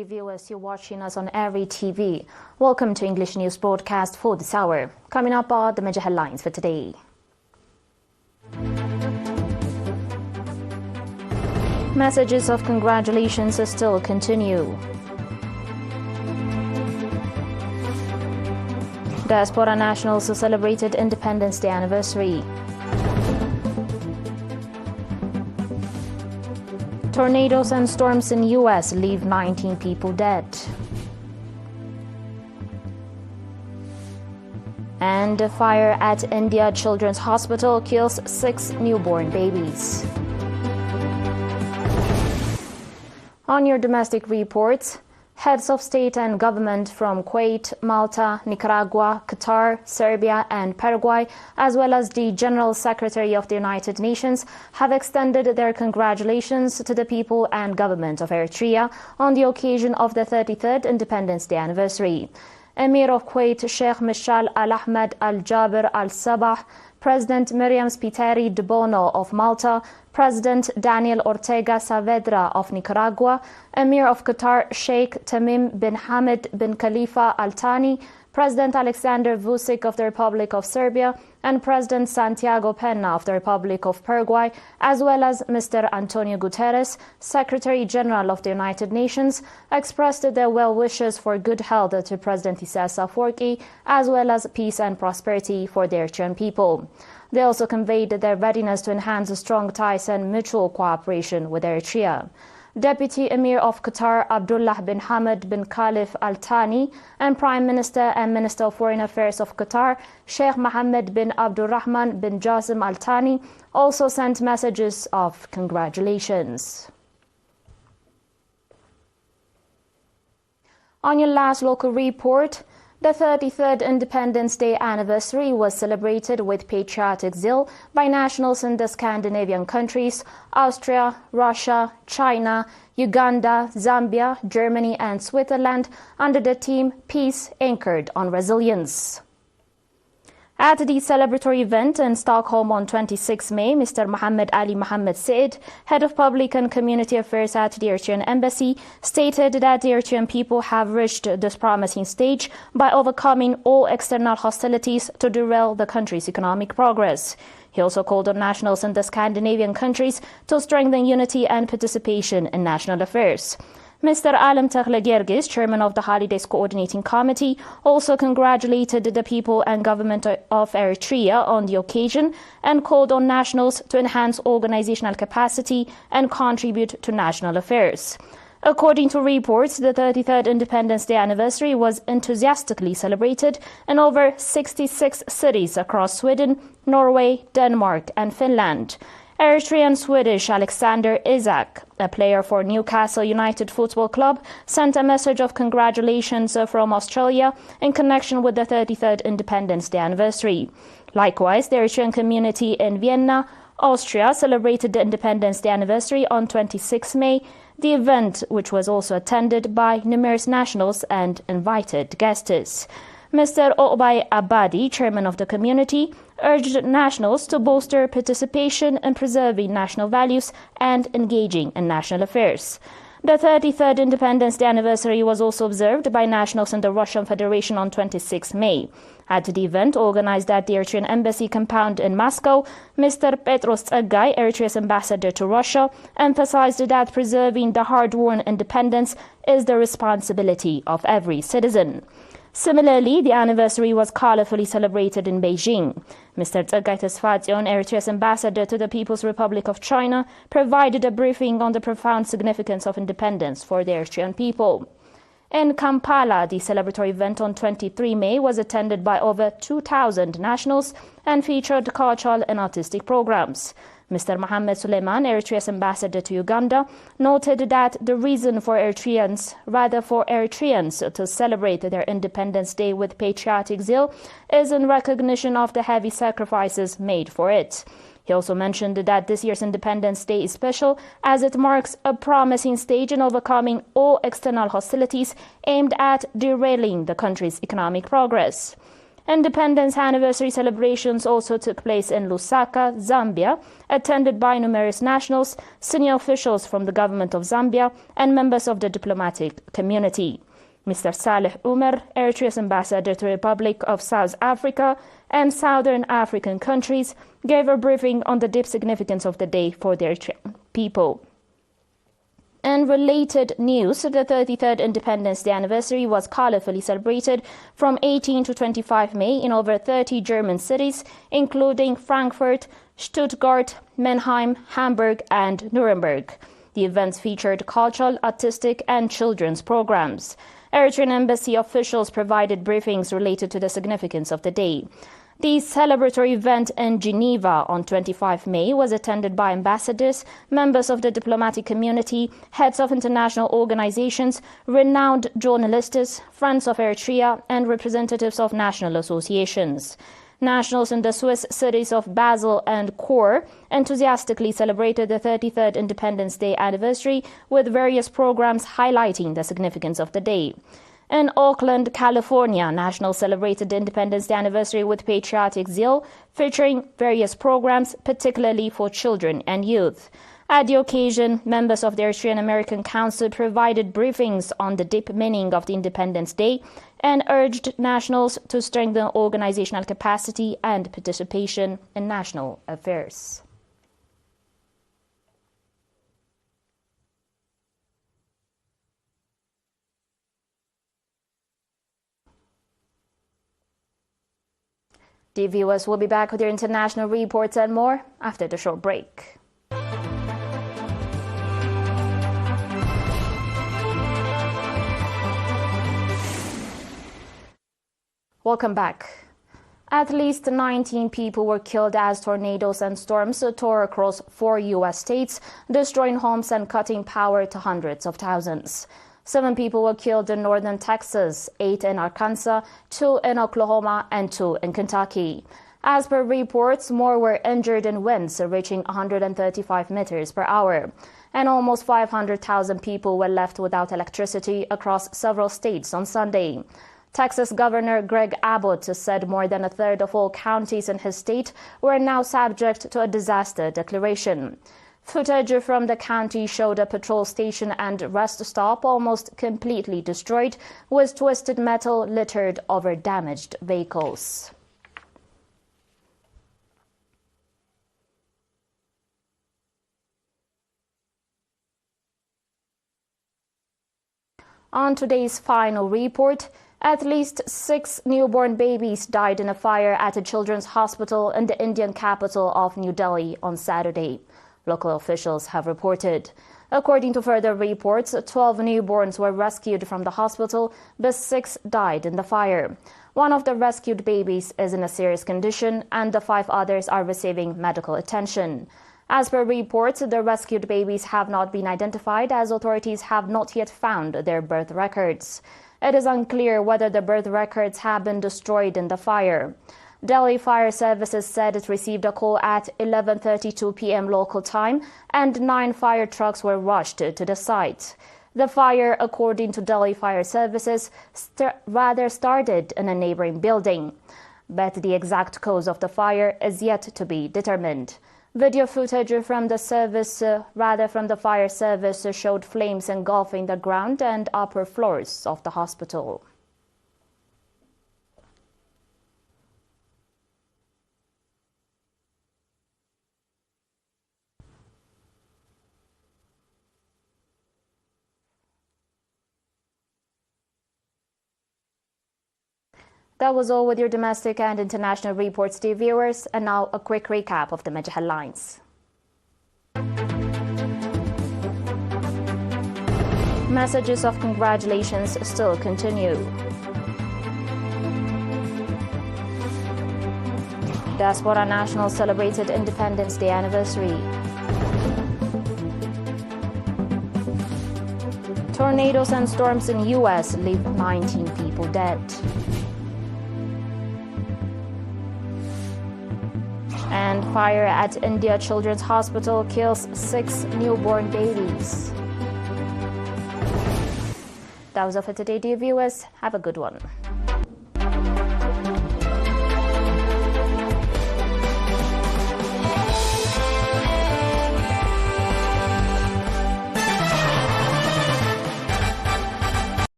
viewers, you're watching us on ERi-TV. Welcome to English News Broadcast for this hour. Coming up are the major headlines for today. Messages of congratulations still continue. Diaspora nationals celebrated Independence Day anniversary. Tornadoes and storms in U.S. leave 19 people dead. And a fire at India Children's Hospital kills 6 newborn babies. On your domestic reports, heads of state and government from Kuwait, Malta, Nicaragua, Qatar, Serbia and Paraguay, as well as the General Secretary of the United Nations, have extended their congratulations to the people and government of Eritrea on the occasion of the 33rd Independence Day anniversary. Emir of Kuwait, Sheikh Mishal Al-Ahmed Al-Jaber Al-Sabah, President Miriam Spiteri de Bono of Malta, President Daniel Ortega Saavedra of Nicaragua, Emir of Qatar Sheikh Tamim bin Hamad bin Khalifa Al Thani, President Alexander Vučić of the Republic of Serbia, and President Santiago Peña of the Republic of Paraguay, as well as Mr. Antonio Guterres, Secretary General of the United Nations, expressed their well wishes for good health to President Isaias Afwerki, as well as peace and prosperity for the Eritrean people. They also conveyed their readiness to enhance strong ties and mutual cooperation with Eritrea. Deputy Emir of Qatar Abdullah bin Hamad bin Khalif Al Thani and Prime Minister and Minister of Foreign Affairs of Qatar Sheikh Mohammed bin Abdulrahman bin Jassim Al Thani also sent messages of congratulations. On your last local report, the 33rd Independence Day anniversary was celebrated with patriotic zeal by nationals in the Scandinavian countries, Austria, Russia, China, Uganda, Zambia, Germany and Switzerland under the theme Peace Anchored on Resilience. At the celebratory event in Stockholm on 26 May, Mr. Mohammed Ali Mohammed Said, Head of Public and Community Affairs at the Eritrean Embassy, stated that the Eritrean people have reached this promising stage by overcoming all external hostilities to derail the country's economic progress. He also called on nationals in the Scandinavian countries to strengthen unity and participation in national affairs. Mr. Alam Taglagirgis, chairman of the Holidays Coordinating Committee, also congratulated the people and government of Eritrea on the occasion and called on nationals to enhance organizational capacity and contribute to national affairs. According to reports, the 33rd Independence Day anniversary was enthusiastically celebrated in over 66 cities across Sweden, Norway, Denmark and Finland. Eritrean Swedish Alexander Isak, a player for Newcastle United Football Club, sent a message of congratulations from Australia in connection with the 33rd Independence Day anniversary. Likewise, the Eritrean community in Vienna, Austria, celebrated the Independence Day anniversary on 26 May, the event which was also attended by numerous nationals and invited guests. Mr. Oqbay Abadi, chairman of the community, urged nationals to bolster participation in preserving national values and engaging in national affairs. The 33rd Independence Day anniversary was also observed by nationals in the Russian Federation on 26 May. At the event organized at the Eritrean Embassy compound in Moscow, Mr. Petros Tsagay, Eritrea's ambassador to Russia, emphasized that preserving the hard-won independence is the responsibility of every citizen. Similarly, the anniversary was colorfully celebrated in Beijing. Mr. Tsagay Tesfatsion, Eritrea's ambassador to the People's Republic of China, provided a briefing on the profound significance of independence for the Eritrean people. In Kampala, the celebratory event on 23 May was attended by over 2,000 nationals and featured cultural and artistic programs. Mr. Mohammed Suleiman, Eritrea's ambassador to Uganda, noted that the reason for Eritreans to celebrate their Independence Day with patriotic zeal is in recognition of the heavy sacrifices made for it. He also mentioned that this year's Independence Day is special as it marks a promising stage in overcoming all external hostilities aimed at derailing the country's economic progress. Independence anniversary celebrations also took place in Lusaka, Zambia, attended by numerous nationals, senior officials from the government of Zambia, and members of the diplomatic community. Mr. Saleh Umar, Eritrea's ambassador to the Republic of South Africa and Southern African countries, gave a briefing on the deep significance of the day for the Eritrean people. In related news, the 33rd Independence Day anniversary was colorfully celebrated from 18 to 25 May in over 30 German cities, including Frankfurt, Stuttgart, Mannheim, Hamburg, and Nuremberg. The events featured cultural, artistic, and children's programs. Eritrean embassy officials provided briefings related to the significance of the day. The celebratory event in Geneva on 25 May was attended by ambassadors, members of the diplomatic community, heads of international organizations, renowned journalists, friends of Eritrea, and representatives of national associations. Nationals in the Swiss cities of Basel and Chur enthusiastically celebrated the 33rd Independence Day anniversary with various programs highlighting the significance of the day. In Oakland, California, nationals celebrated the Independence Day anniversary with patriotic zeal, featuring various programs, particularly for children and youth. At the occasion, members of the Eritrean American Council provided briefings on the deep meaning of the Independence Day and urged nationals to strengthen organizational capacity and participation in national affairs. Dear viewers, we'll be back with your international reports and more after the short break. Welcome back. At least 19 people were killed as tornadoes and storms tore across 4 U.S. states, destroying homes and cutting power to hundreds of thousands. 7 people were killed in northern Texas, 8 in Arkansas, 2 in Oklahoma, and 2 in Kentucky. As per reports, more were injured in winds reaching 135 meters per hour. And almost 500,000 people were left without electricity across several states on Sunday. Texas Governor Greg Abbott said more than a third of all counties in his state were now subject to a disaster declaration. Footage from the county showed a patrol station and rest stop almost completely destroyed, with twisted metal littered over damaged vehicles. On today's final report, at least 6 newborn babies died in a fire at a children's hospital in the Indian capital of New Delhi on Saturday, local officials have reported. According to further reports, 12 newborns were rescued from the hospital, but 6 died in the fire. One of the rescued babies is in a serious condition, and the 5 others are receiving medical attention. As per reports, the rescued babies have not been identified as authorities have not yet found their birth records. It is unclear whether the birth records have been destroyed in the fire. Delhi Fire Services said it received a call at 11:32 p.m. local time, and 9 fire trucks were rushed to the site. The fire, according to Delhi Fire Services, started in a neighboring building. But the exact cause of the fire is yet to be determined. Video footage from the fire service showed flames engulfing the ground and upper floors of the hospital. That was all with your domestic and international reports, dear viewers. And now a quick recap of the major headlines. Messages of congratulations still continue. Diaspora nationals celebrated Independence Day anniversary. Tornadoes and storms in U.S. leave 19 people dead. And fire at India Children's Hospital kills 6 newborn babies. That was all for today, dear viewers. Have a good one.